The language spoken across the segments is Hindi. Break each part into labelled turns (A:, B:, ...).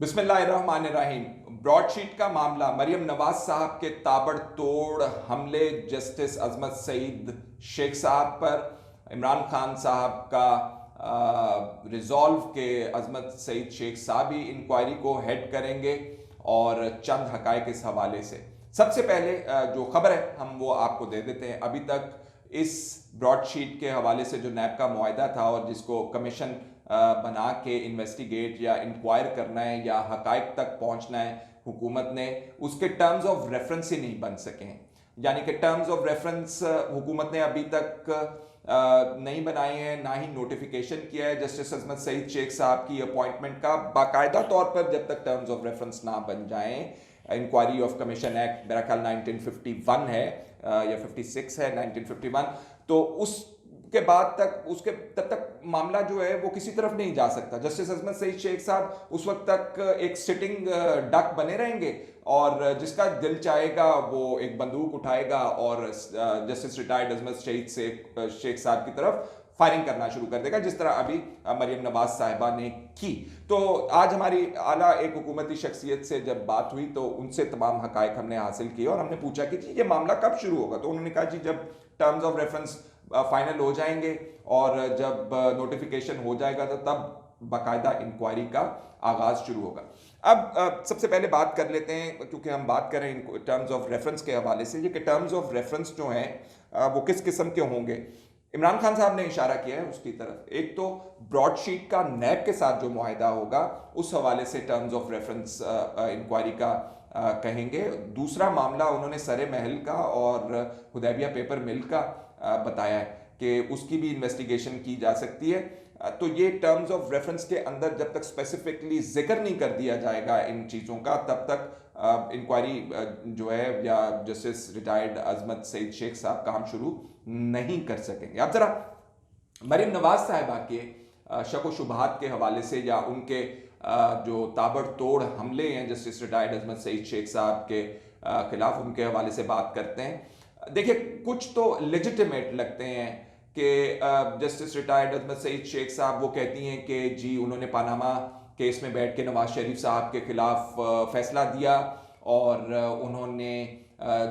A: बिस्मिल्लाहिर्रहमानिर्रहीम। ब्रॉडशीट का मामला, मरियम नवाज साहब के ताबड़तोड़ हमले जस्टिस अजमत सईद शेख साहब पर, इमरान खान साहब का रिजॉल्व के अजमत सईद शेख साहब ही इंक्वायरी को हेड करेंगे और चंद हकायक इस हवाले से। सबसे पहले जो खबर है हम वो आपको दे देते हैं। अभी तक इस ब्रॉडशीट के हवाले से जो नैब का मुआहदा था और जिसको कमीशन बना के इन्वेस्टिगेट या इंक्वायर करना है या हकायक तक पहुंचना है हुकूमत ने, उसके टर्म्स ऑफ रेफरेंस ही नहीं बन सके हैं। यानी कि टर्म्स ऑफ रेफरेंस हुकूमत ने अभी तक नहीं बनाए हैं, ना ही नोटिफिकेशन किया है जस्टिस अजमत सईद शेख साहब की अपॉइंटमेंट का बाकायदा तौर पर। जब तक टर्म्स ऑफ रेफरेंस ना बन जाएं, इंक्वायरी ऑफ कमीशन एक्ट मेरा ख्याल 1951 है या 56 है, 1951, तो उसके बाद तक तब तक मामला जो है वो किसी तरफ नहीं जा सकता। जस्टिस अजमत सईद शेख साहब उस वक्त तक एक सिटिंग डक बने रहेंगे और जिसका दिल चाहेगा वो एक बंदूक उठाएगा और जस्टिस रिटायर्ड अजमत शेख साहब की तरफ फायरिंग करना शुरू कर देगा, जिस तरह अभी मरियम नवाज साहिबा ने की। तो आज हमारी आला एक हुकूमती शख्सियत से जब बात हुई तो उनसे तमाम हकायक हमने हासिल किए और हमने पूछा कि जी ये मामला कब शुरू होगा। तो उन्होंने कहा जी जब टर्म्स ऑफ रेफरेंस फाइनल हो जाएंगे और जब नोटिफिकेशन हो जाएगा तो तब बाकायदा इंक्वायरी का आगाज शुरू होगा। अब सबसे पहले बात कर लेते हैं, क्योंकि हम बात कर रहे हैं टर्म्स ऑफ रेफरेंस के हवाले से, ये कि टर्म्स ऑफ रेफरेंस जो हैं वो किस किस्म के होंगे। इमरान खान साहब ने इशारा किया है उसकी तरफ। एक तो ब्रॉडशीट का नैब के साथ जो मुआहिदा होगा उस हवाले से टर्म्स ऑफ रेफरेंस इंक्वायरी का कहेंगे। दूसरा मामला उन्होंने सरे महल का और हुदैबिया पेपर मिल का बताया है कि उसकी भी इन्वेस्टिगेशन की जा सकती है। तो ये टर्म्स ऑफ रेफरेंस के अंदर जब तक स्पेसिफिकली जिक्र नहीं कर दिया जाएगा इन चीज़ों का, तब तक इंक्वायरी जो है या जस्टिस रिटायर्ड अजमत सईद शेख साहब काम शुरू नहीं कर सकेंगे। अब जरा मरियम नवाज साहिबा के शक व शुबहात के हवाले से या उनके जो ताबड़तोड़ हमले हैं जस्टिस रिटायर्ड अजमत सईद शेख साहब के खिलाफ, उनके हवाले से बात करते हैं। देखिए, कुछ तो लेजिटिमेट लगते हैं कि जस्टिस रिटायर्ड अजमत सईद शेख साहब वो कहती हैं कि जी उन्होंने पानामा केस में बैठ के नवाज शरीफ साहब के खिलाफ फैसला दिया और उन्होंने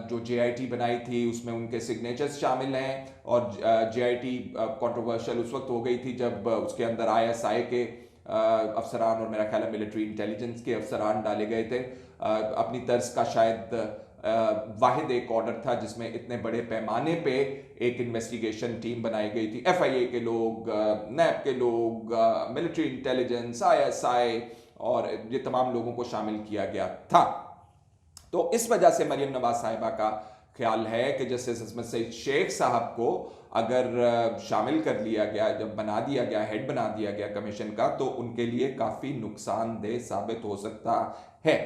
A: जो JIT बनाई थी उसमें उनके सिग्नेचर्स शामिल हैं और JIT कंट्रोवर्शियल उस वक्त हो गई थी जब उसके अंदर ISI के अफसरान और मेरा ख्याल है मिलिट्री इंटेलिजेंस के अफसरान डाले गए थे। अपनी तर्ज का शायद वाहिद एक ऑर्डर था जिसमें इतने बड़े पैमाने पे एक इन्वेस्टिगेशन टीम बनाई गई थी। FIA के लोग, नैब के लोग, मिलिट्री इंटेलिजेंस, ISI और ये तमाम लोगों को शामिल किया गया था। तो इस वजह से मरियम नवाज साहिबा का ख्याल है कि जस्टिस अजमत सईद शेख साहब को अगर शामिल कर लिया गया, जब बना दिया गया, हेड बना दिया गया कमीशन का, तो उनके लिए काफ़ी नुकसानदेह साबित हो सकता है।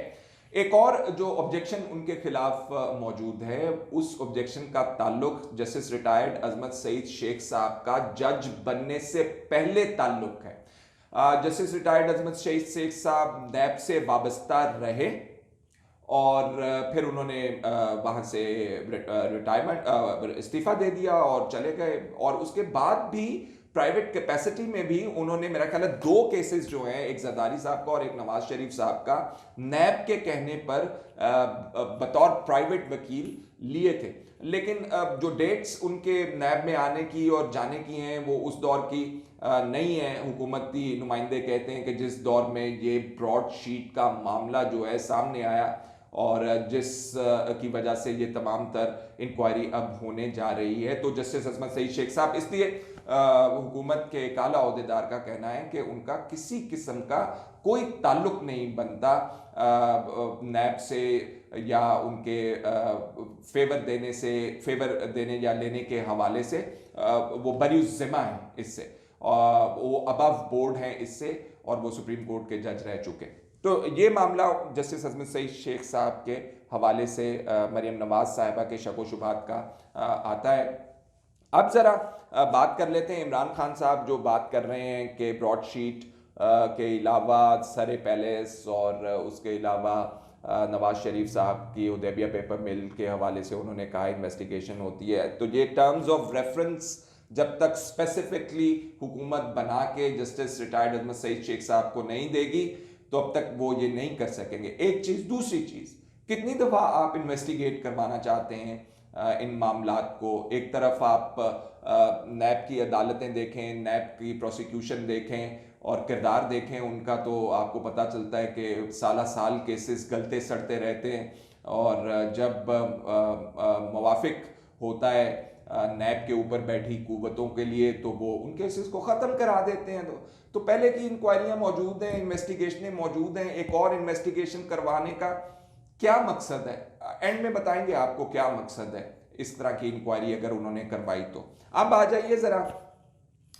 A: एक और जो ऑब्जेक्शन उनके खिलाफ मौजूद है, उस ऑब्जेक्शन का ताल्लुक जस्टिस रिटायर्ड अजमत सईद शेख साहब का जज बनने से पहले ताल्लुक है। जस्टिस रिटायर्ड अजमत सईद शेख साहब नैब से वाबस्ता रहे और फिर उन्होंने वहाँ से रिटायरमेंट इस्तीफ़ा दे दिया और चले गए। और उसके बाद भी प्राइवेट कैपेसिटी में भी उन्होंने मेरा ख्याल है 2 केसेस जो हैं, एक जरदारी साहब का और एक नवाज शरीफ साहब का, नैब के कहने पर बतौर प्राइवेट वकील लिए थे। लेकिन जो डेट्स उनके नैब में आने की और जाने की हैं वो उस दौर की नहीं है। हुकूमती नुमाइंदे कहते हैं कि जिस दौर में ये ब्रॉडशीट का मामला जो है सामने आया और जिस की वजह से ये तमाम तर इंक्वायरी अब होने जा रही है, तो जस्टिस अजमत सईद शेख साहब, इसलिए हुकूमत के एक आला ओहदेदार का कहना है कि उनका किसी किस्म का कोई ताल्लुक नहीं बनता नैब से या उनके फेवर देने या लेने के हवाले से। वो बरी ज़िम्मा है इससे, वो अबव बोर्ड हैं इससे और वो सुप्रीम कोर्ट के जज रह चुके। तो ये मामला जस्टिस अजमत सईद शेख साहब के हवाले से मरियम नवाज साहिबा के शक व शुबहात का आता है। अब ज़रा बात कर लेते हैं इमरान खान साहब जो बात कर रहे हैं कि ब्रॉडशीट के अलावा सरे पैलेस और उसके अलावा नवाज शरीफ साहब की हुदैबिया पेपर मिल के हवाले से उन्होंने कहा इन्वेस्टिगेशन होती है। तो ये टर्म्स ऑफ रेफरेंस जब तक स्पेसिफिकली हुकूमत बना के जस्टिस रिटायर्ड अजमत सईद शेख साहब को नहीं देगी तो अब तक वो ये नहीं कर सकेंगे। एक चीज़। दूसरी चीज़, कितनी दफ़ा आप इन्वेस्टिगेट करवाना चाहते हैं इन मामलात को? एक तरफ आप नैब की अदालतें देखें, नैब की प्रोसिक्यूशन देखें और किरदार देखें उनका, तो आपको पता चलता है कि साला साल केसेस गलते सड़ते रहते हैं, और जब मवाफिक होता है नैब के ऊपर बैठी कुव्वतों के लिए, तो वो उन केसेस को ख़त्म करा देते हैं। तो पहले की इंक्वायरियाँ मौजूद हैं, इन्वेस्टिगेशनें मौजूद हैं, एक और इन्वेस्टिगेशन करवाने का क्या मकसद है? एंड में बताएंगे आपको क्या मकसद है इस तरह की इंक्वायरी अगर उन्होंने करवाई तो। अब आ जाइए ज़रा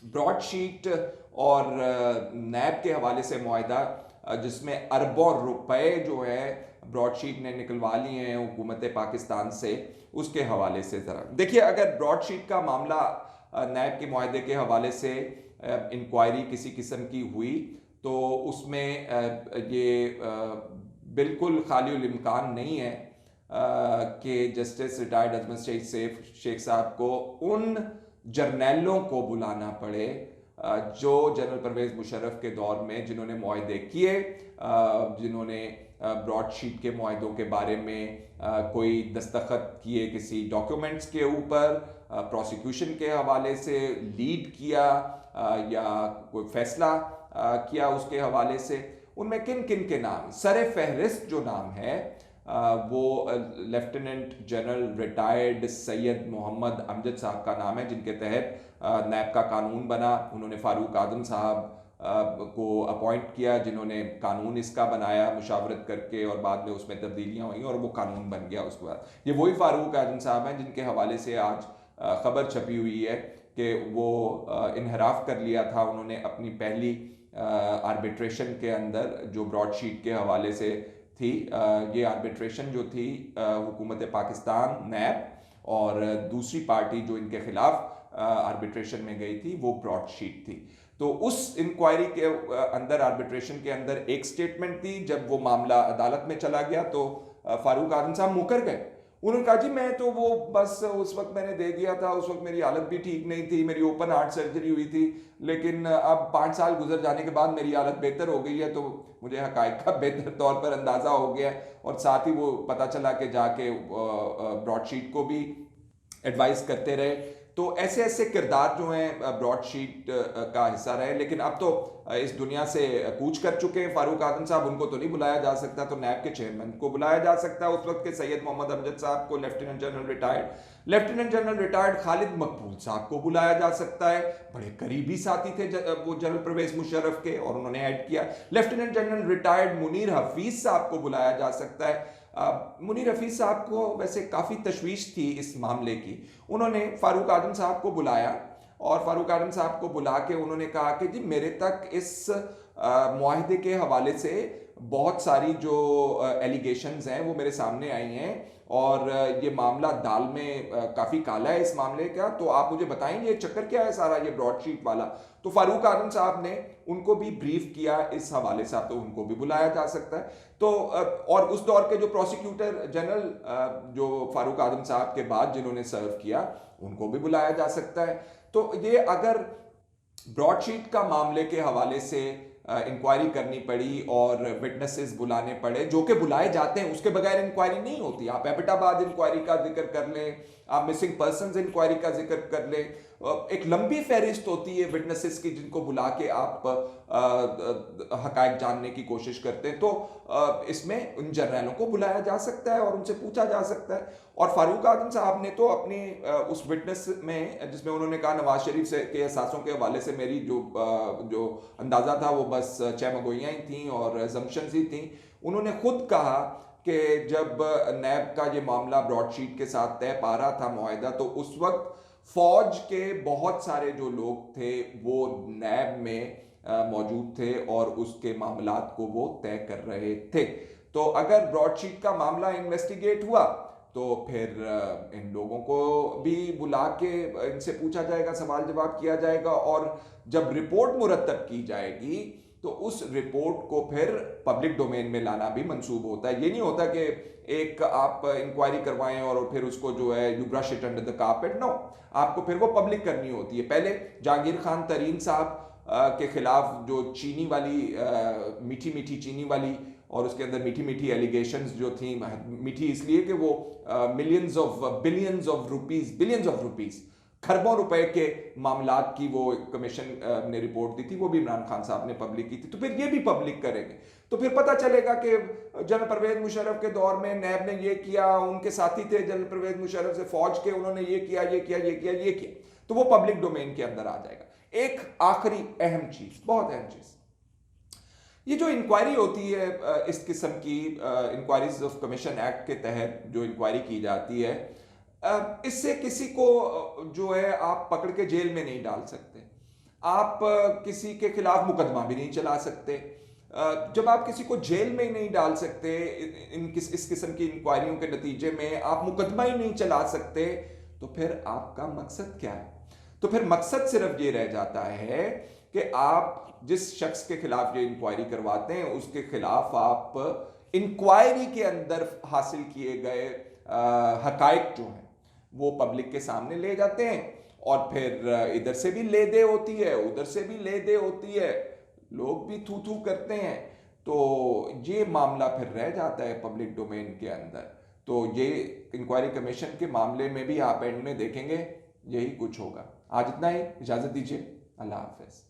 A: ब्रॉडशीट और नैब के हवाले से मुआहदा, जिसमें अरबों रुपए जो है ब्रॉडशीट ने निकलवा लिए हैं हुकूमत पाकिस्तान से, उसके हवाले से ज़रा देखिए। अगर ब्रॉडशीट का मामला नैब के मुआहदे के हवाले से इंक्वायरी किसी किस्म की हुई, तो उसमें ये बिल्कुल खाली इम्कान नहीं है कि जस्टिस रिटायर्ड अजमत शेख साहब को उन जर्नैलों को बुलाना पड़े जो जनरल परवेज़ मुशर्रफ के दौर में जिन्होंने मुआहदे किए, जिन्होंने ब्रॉडशीट के मुआहदों के बारे में कोई दस्तखत किए किसी डॉक्यूमेंट्स के ऊपर, प्रोसिक्यूशन के हवाले से लीड किया या कोई फैसला किया उसके हवाले से। उनमें किन किन के नाम सरे फहरिस्त जो नाम है वो lieutenant general retired Syed Mohammad Amjad sahab का नाम है, जिनके तहत नैब का कानून बना। उन्होंने फारूक आजम साहब को अपॉइंट किया, जिन्होंने कानून इसका बनाया मुशावरत करके, और बाद में उसमें तब्दीलियाँ हुई और वो कानून बन गया उसके बाद। ये वही फारूक आजम साहब हैं जिनके हवाले से आज खबर छपी हुई है कि वो इनहराफ कर लिया था उन्होंने अपनी पहली आर्बिट्रेशन के अंदर, जो ब्रॉडशीट के हवाले से थी। ये आर्बिट्रेशन जो थी हुकूमत पाकिस्तान, नैब और दूसरी पार्टी जो इनके खिलाफ आर्बिट्रेशन में गई थी, वो ब्रॉडशीट थी। तो उस इंक्वायरी के अंदर, आर्बिट्रेशन के अंदर एक स्टेटमेंट थी। जब वो मामला अदालत में चला गया तो फारूक आजम साहब मुकर गए। उन्होंने कहा जी मैं तो वो बस उस वक्त मैंने दे दिया था, उस वक्त मेरी हालत भी ठीक नहीं थी, मेरी ओपन हार्ट सर्जरी हुई थी, लेकिन अब 5 साल गुजर जाने के बाद मेरी हालत बेहतर हो गई है, तो मुझे हकायक का बेहतर तौर पर अंदाज़ा हो गया, और साथ ही वो पता चला कि जाके ब्रॉडशीट को भी एडवाइस करते रहे। तो ऐसे ऐसे किरदार जो हैं ब्रॉडशीट का हिस्सा रहे, लेकिन अब तो इस दुनिया से कूच कर चुके हैं फारूक आजम साहब। उनको तो नहीं बुलाया जा सकता, तो नैब के चेयरमैन को बुलाया जा सकता है उस वक्त के सैयद मोहम्मद अमजद साहब को, लेफ्टिनेंट जनरल रिटायर्ड खालिद मकबूल साहब को बुलाया जा सकता है। बड़े करीबी साथी थे वो जनरल परवेज मुशर्रफ के, और उन्होंने ऐड किया। Lieutenant general retired Munir Hafeez साहब को बुलाया जा सकता है। मुनीर हफीज साहब को वैसे काफ़ी तशवीश थी इस मामले की। उन्होंने फारूक आजम साहब को बुलाया, और फारूक आजम साहब को बुला के उन्होंने कहा कि जी मेरे तक इस मुआहदे के हवाले से बहुत सारी जो एलिगेशंस हैं वो मेरे सामने आई हैं, और ये मामला दाल में काफ़ी काला है इस मामले का, तो आप मुझे बताएंगे चक्कर क्या है सारा ये ब्रॉडशीट वाला। तो फारूक आजम साहब ने उनको भी ब्रीफ किया इस हवाले से, तो उनको भी बुलाया जा सकता है। तो और उस दौर के जो प्रोसिक्यूटर जनरल जो फारूक आजम साहब के बाद जिन्होंने सर्व किया, उनको भी बुलाया जा सकता है। तो ये अगर ब्रॉडशीट का मामले के हवाले से इंक्वायरी करनी पड़ी और विटनेसेस बुलाने पड़े, जो कि बुलाए जाते हैं, उसके बगैर इंक्वायरी नहीं होती। आप एबटाबाद इंक्वायरी का जिक्र कर लें, आप मिसिंग पर्सन्स इंक्वायरी का जिक्र कर लें, एक लंबी फहरिस्त होती है विटनेसेस की जिनको बुला के आप हकायक जानने की कोशिश करते हैं। तो इसमें उन जर्नैलों को बुलाया जा सकता है और उनसे पूछा जा सकता है। और फारूक आजम साहब ने तो अपनी उस विटनेस में, जिसमें उन्होंने कहा नवाज शरीफ से के एहसासों के हवाले से मेरी जो अंदाज़ा था वो बस चहमगोइयाँ ही थी और जम्पशंस ही थी, उन्होंने खुद कहा कि जब नैब का ये मामला ब्रॉडशीट के साथ तय पा रहा था मुआहदा, तो उस वक्त फौज के बहुत सारे जो लोग थे वो नैब में मौजूद थे और उसके मामलात को वो तय कर रहे थे। तो अगर ब्रॉडशीट का मामला इन्वेस्टिगेट हुआ तो फिर इन लोगों को भी बुला के इनसे पूछा जाएगा, सवाल जवाब किया जाएगा, और जब रिपोर्ट मुरतब की जाएगी तो उस रिपोर्ट को फिर पब्लिक डोमेन में लाना भी मंसूब होता है। ये नहीं होता कि एक आप इंक्वायरी करवाएं और फिर उसको जो है you brush it under the carpet. No, आपको फिर वो पब्लिक करनी होती है। पहले जहांगीर खान तरीन साहब के खिलाफ जो चीनी वाली मीठी मीठी चीनी वाली और उसके अंदर मीठी मीठी एलिगेशंस जो थी, मीठी इसलिए कि वो बिलियंस ऑफ रुपीस खरबों रुपए के मामलात की वो कमीशन ने रिपोर्ट दी थी, वो भी इमरान खान साहब ने पब्लिक की थी। तो फिर ये भी पब्लिक करेंगे तो फिर पता चलेगा कि जनरल परवेज मुशर्रफ के दौर में नैब ने ये किया, उनके साथी थे जनरल परवेज मुशर्रफ से फौज के, उन्होंने ये किया ये किया ये किया ये किया, तो वो पब्लिक डोमेन के अंदर आ जाएगा। एक आखिरी अहम चीज, बहुत अहम चीज, ये जो इंक्वायरी होती है इस किस्म की इंक्वायरीज ऑफ कमीशन एक्ट के तहत जो इंक्वायरी की जाती है, इससे किसी को जो है आप पकड़ के जेल में नहीं डाल सकते, आप किसी के खिलाफ मुकदमा भी नहीं चला सकते। जब आप किसी को जेल में ही नहीं डाल सकते, इस किस्म की इंक्वायरियों के नतीजे में आप मुकदमा ही नहीं चला सकते, तो फिर आपका मकसद क्या है? तो फिर मकसद सिर्फ ये रह जाता है कि आप जिस शख्स के खिलाफ ये इंक्वायरी करवाते हैं उसके खिलाफ आप इंक्वायरी के अंदर हासिल किए गए हकायक जो हैं वो पब्लिक के सामने ले जाते हैं, और फिर इधर से भी ले दे होती है, उधर से भी ले दे होती है, लोग भी थू थू करते हैं, तो ये मामला फिर रह जाता है पब्लिक डोमेन के अंदर। तो ये इंक्वायरी कमीशन के मामले में भी आप एंड में देखेंगे यही कुछ होगा। आज इतना ही, इजाज़त दीजिए, अल्लाह हाफ़िज़।